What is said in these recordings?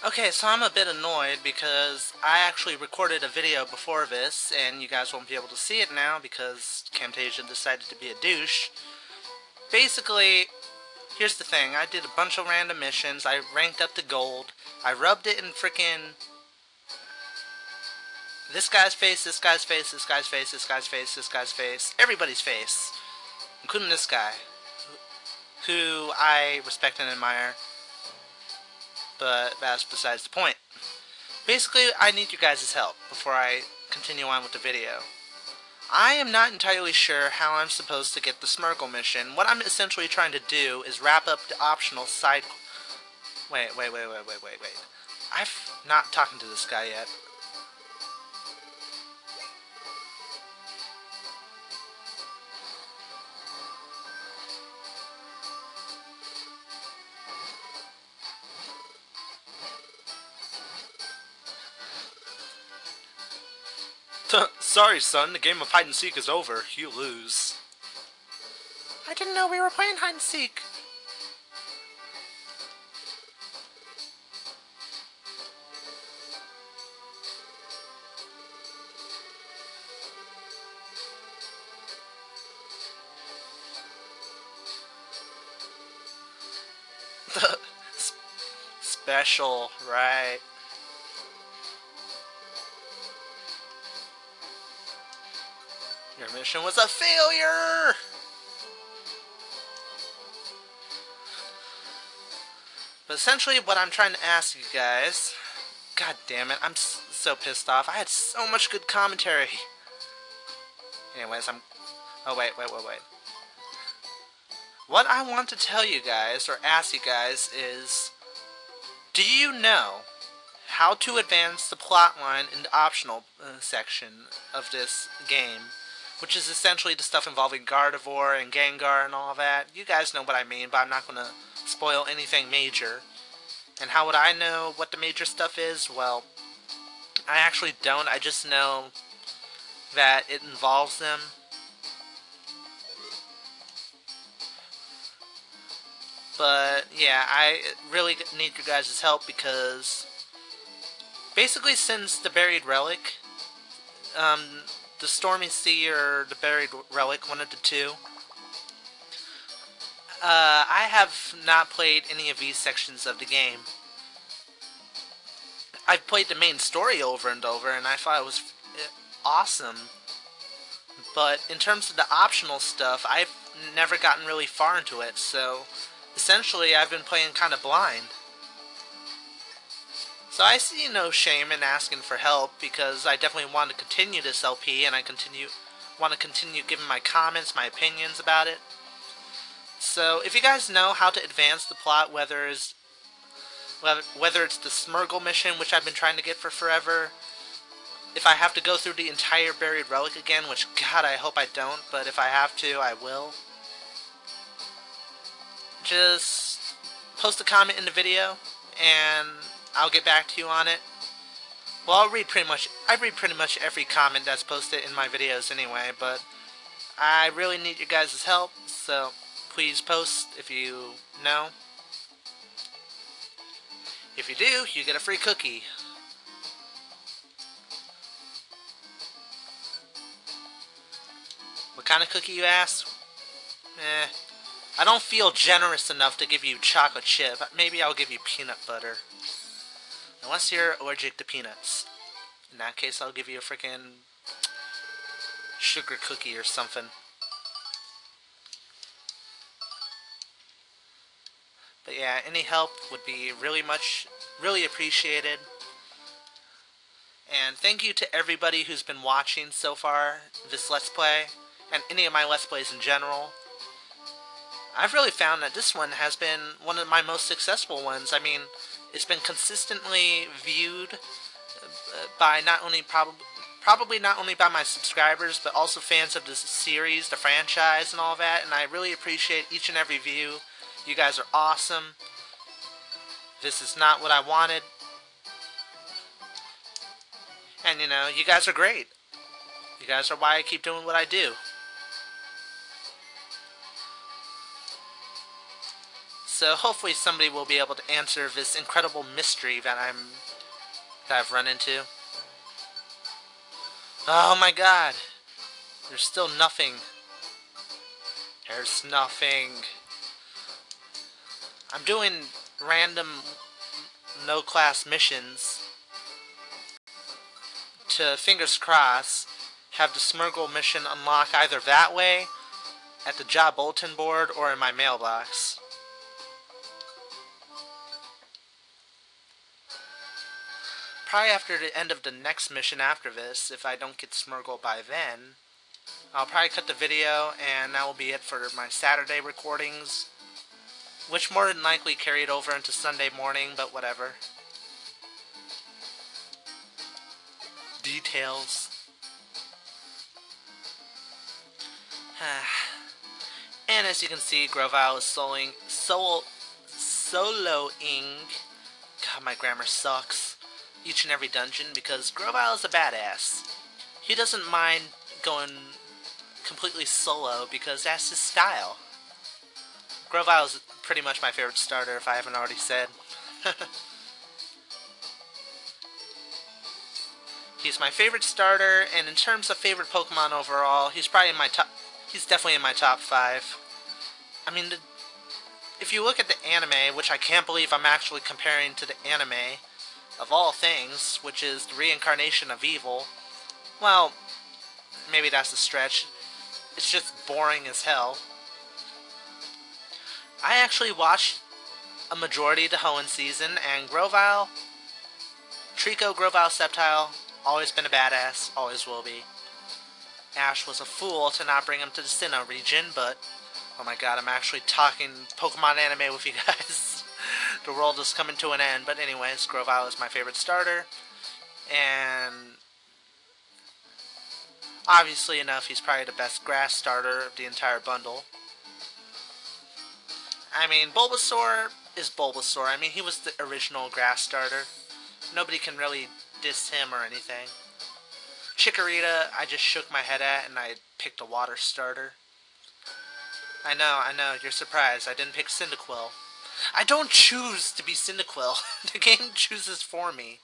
Okay, so I'm a bit annoyed because I actually recorded a video before this, and you guys won't be able to see it now because Camtasia decided to be a douche. Basically, here's the thing. I did a bunch of random missions, I ranked up to gold, I rubbed it in frickin' this guy's face, this guy's face, this guy's face, this guy's face, this guy's face, everybody's face, including this guy, who I respect and admire, but that's besides the point. Basically, I need you guys' help before I continue on with the video. I am not entirely sure how I'm supposed to get the Smirgle mission. What I'm essentially trying to do is wrap up the optional side... Wait. I'm not talking to this guy yet. Sorry, son. The game of hide-and-seek is over. You lose. I didn't know we were playing hide-and-seek. Special, right. Your mission was a failure! But essentially what I'm trying to ask you guys... God damn it, I'm so pissed off. I had so much good commentary. Anyways, Oh, wait. What I want to tell you guys, or ask you guys, is... Do you know how to advance the plotline in the optional section of this game? Which is essentially the stuff involving Gardevoir and Gengar and all that. You guys know what I mean, but I'm not going to spoil anything major. And how would I know what the major stuff is? Well, I actually don't. I just know that it involves them. But, yeah, I really need your guys' help because... Basically, since the Buried Relic... the Stormy Sea or the Buried Relic, one of the two. I have not played any of these sections of the game. I've played the main story over and over, and I thought it was awesome. But in terms of the optional stuff, I've never gotten really far into it, so essentially I've been playing kind of blind. So I see no shame in asking for help because I definitely want to continue this LP and I want to continue giving my comments, my opinions about it. So if you guys know how to advance the plot, whether it's the Smirgle mission, which I've been trying to get for forever, if I have to go through the entire Buried Relic again, which God I hope I don't, but if I have to, I will. Just post a comment in the video and I'll get back to you on it. Well, I read pretty much every comment that's posted in my videos anyway, but I really need your guys' help, so please post if you know. If you do, you get a free cookie. What kind of cookie, you ask? I don't feel generous enough to give you chocolate chip. Maybe I'll give you peanut butter. Unless you're allergic to peanuts. In that case, I'll give you a freaking sugar cookie or something. But yeah, any help would be really appreciated. And thank you to everybody who's been watching so far this Let's Play, and any of my Let's Plays in general. I've really found that this one has been one of my most successful ones. I mean, it's been consistently viewed by probably not only by my subscribers, but also fans of the series, the franchise, and all that, and I really appreciate each and every view. You guys are awesome. This is not what I wanted. And, you know, you guys are great. You guys are why I keep doing what I do. So hopefully somebody will be able to answer this incredible mystery that I've run into. Oh my god! There's still nothing. There's nothing. I'm doing random no-class missions to, fingers crossed, have the Smurgle mission unlock either that way, at the job bulletin board, or in my mailbox. Probably after the end of the next mission after this, if I don't get Smurgle by then, I'll probably cut the video, and that will be it for my Saturday recordings, which more than likely carried over into Sunday morning, but whatever. Details. And as you can see, Grovyle is soloing. God, my grammar sucks. Each and every dungeon, because Grovyle is a badass. He doesn't mind going completely solo because that's his style. Grovyle is pretty much my favorite starter, if I haven't already said. He's my favorite starter, and in terms of favorite Pokemon overall, he's probably in my top. He's definitely in my top 5. I mean, if you look at the anime, which I can't believe I'm actually comparing to the anime of all things, which is the reincarnation of evil. Well, maybe that's a stretch. It's just boring as hell. I actually watched a majority of the Hoenn season, and Grovyle, Trico, Grovyle, Sceptile, always been a badass, always will be. Ash was a fool to not bring him to the Sinnoh region, but oh my god, I'm actually talking Pokemon anime with you guys. The world is coming to an end, but anyways, Grovyle is my favorite starter, and obviously enough, he's probably the best grass starter of the entire bundle. I mean, Bulbasaur is Bulbasaur. I mean, he was the original grass starter. Nobody can really diss him or anything. Chikorita, I just shook my head at, and I picked a water starter. I know, you're surprised. I didn't pick Cyndaquil. I don't choose to be Cyndaquil. The game chooses for me.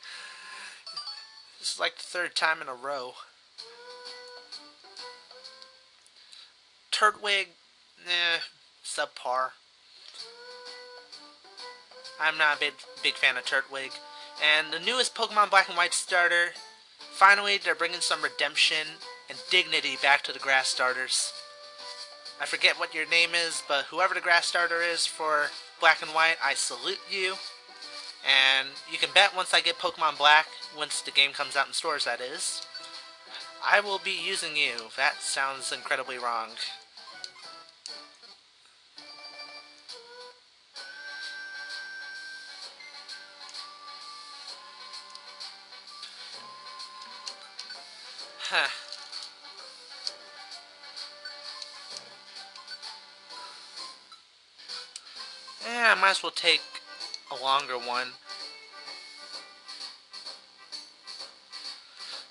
This is like the 3rd time in a row. Turtwig, subpar. I'm not a big fan of Turtwig. And the newest Pokemon Black and White starter, finally they're bringing some redemption and dignity back to the grass starters. I forget what your name is, but whoever the grass starter is for Black and White, I salute you. And you can bet once I get Pokemon Black, once the game comes out in stores that is, I will be using you. That sounds incredibly wrong. Huh. Yeah, I might as well take a longer one.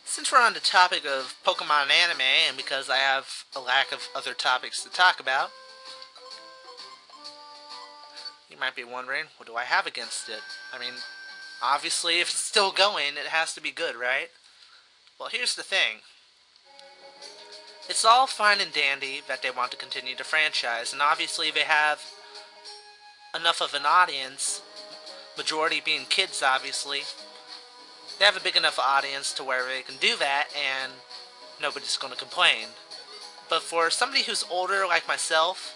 Since we're on the topic of Pokemon anime, and because I have a lack of other topics to talk about, you might be wondering, what do I have against it? I mean, obviously, if it's still going, it has to be good, right? Well, here's the thing. It's all fine and dandy that they want to continue the franchise, and obviously they have enough of an audience, majority being kids obviously. They have a big enough audience to where they can do that and nobody's going to complain. But for somebody who's older like myself,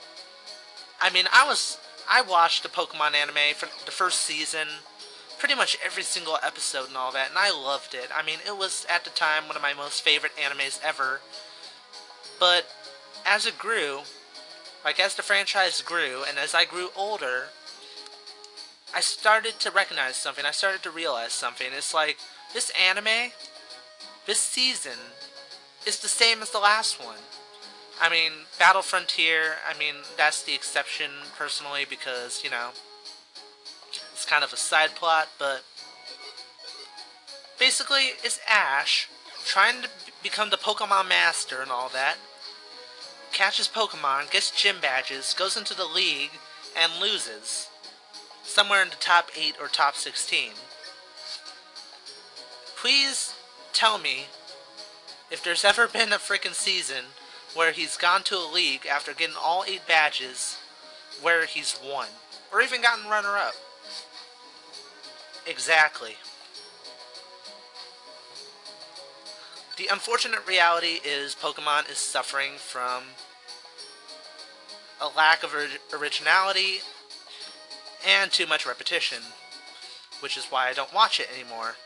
I mean, I watched the Pokemon anime for the first season, pretty much every single episode and all that, and I loved it. I mean, it was at the time one of my most favorite animes ever. But as it grew, like as the franchise grew, and as I grew older, I started to recognize something. I started to realize something. It's like, this anime, this season, is the same as the last one. I mean, Battle Frontier, I mean, that's the exception, personally, because, you know, it's kind of a side plot, but basically, it's Ash trying to become the Pokemon Master and all that, catches Pokemon, gets gym badges, goes into the league, and loses. somewhere in the top 8 or top 16. Please tell me if there's ever been a freaking season where he's gone to a league after getting all 8 badges where he's won. Or even gotten runner-up. Exactly. The unfortunate reality is Pokemon is suffering from a lack of originality and too much repetition, which is why I don't watch it anymore.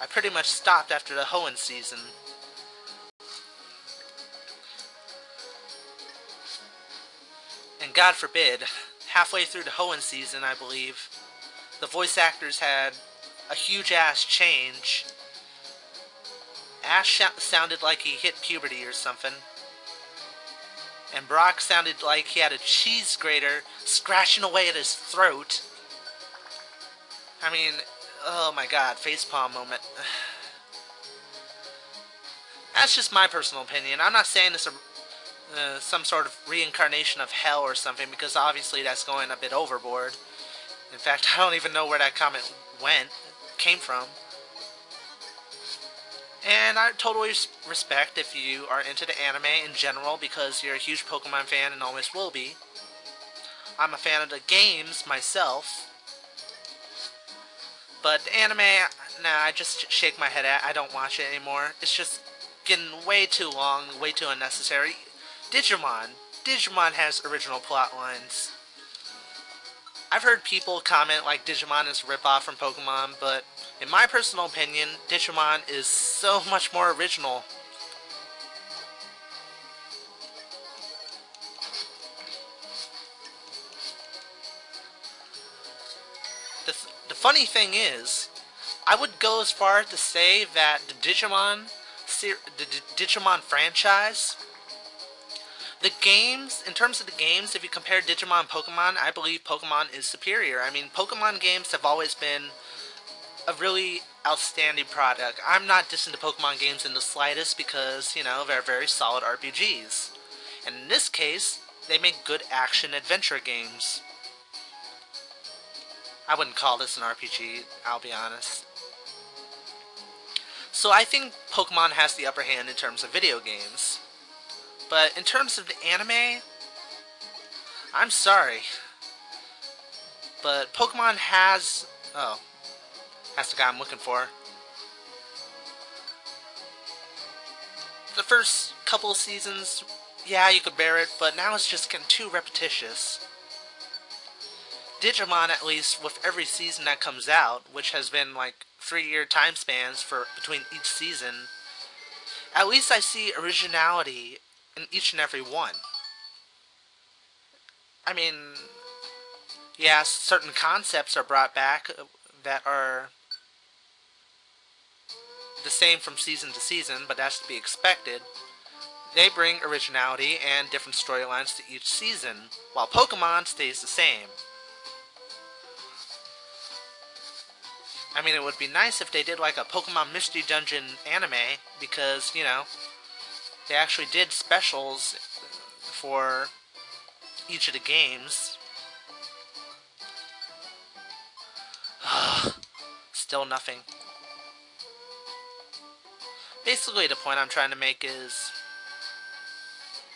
I pretty much stopped after the Hoenn season. And God forbid, halfway through the Hoenn season, I believe, the voice actors had a huge-ass change. Ash sounded like he hit puberty or something. And Brock sounded like he had a cheese grater scratching away at his throat. I mean, oh my god, facepalm moment. That's just my personal opinion. I'm not saying this is some sort of reincarnation of hell or something, because obviously that's going a bit overboard. In fact, I don't even know where that comment came from. And I totally respect if you are into the anime in general, because you're a huge Pokemon fan and always will be. I'm a fan of the games myself. But the anime, nah, I just shake my head at. I don't watch it anymore. It's just getting way too long, way too unnecessary. Digimon has original plot lines. I've heard people comment like Digimon is a ripoff from Pokemon, but in my personal opinion, Digimon is so much more original. The funny thing is, I would go as far to say that the Digimon franchise, the games, in terms of the games, if you compare Digimon and Pokemon, I believe Pokemon is superior. I mean, Pokemon games have always been a really outstanding product. I'm not dissing the Pokemon games in the slightest because, you know, they're very solid RPGs. And in this case, they make good action-adventure games. I wouldn't call this an RPG, I'll be honest. So I think Pokemon has the upper hand in terms of video games. But in terms of the anime, I'm sorry, but Pokemon has... oh, that's the guy I'm looking for. The first couple of seasons, yeah, you could bear it, but now it's just getting too repetitious. Digimon, at least, with every season that comes out, which has been like 3-year time spans between each season, at least I see originality in each and every one. I mean, yeah, certain concepts are brought back that are the same from season to season, but that's to be expected. They bring originality and different storylines to each season, while Pokemon stays the same. I mean, it would be nice if they did like a Pokemon Mystery Dungeon anime, because, you know, they actually did specials for each of the games. Still nothing. Basically, the point I'm trying to make is,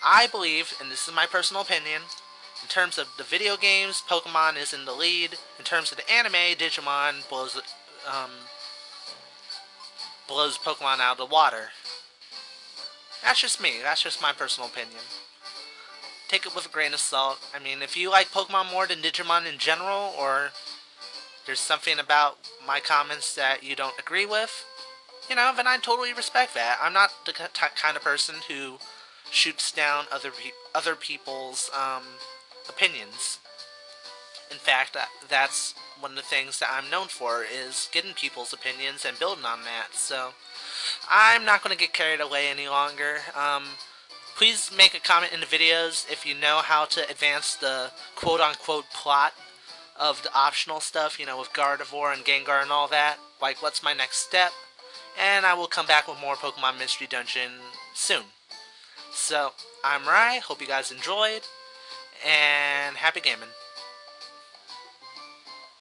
I believe, and this is my personal opinion, in terms of the video games, Pokemon is in the lead. In terms of the anime, Digimon blows Pokemon out of the water. That's just me. That's just my personal opinion. Take it with a grain of salt. I mean, if you like Pokemon more than Digimon in general, or there's something about my comments that you don't agree with, you know, then I totally respect that. I'm not the kind of person who shoots down other people's opinions. In fact, that's one of the things that I'm known for, is getting people's opinions and building on that. So I'm not going to get carried away any longer. Please make a comment in the videos if you know how to advance the quote-unquote plot of the optional stuff, you know, with Gardevoir and Gengar and all that. Like, what's my next step? And I will come back with more Pokemon Mystery Dungeon soon. So, I'm Rai, hope you guys enjoyed, and happy gaming.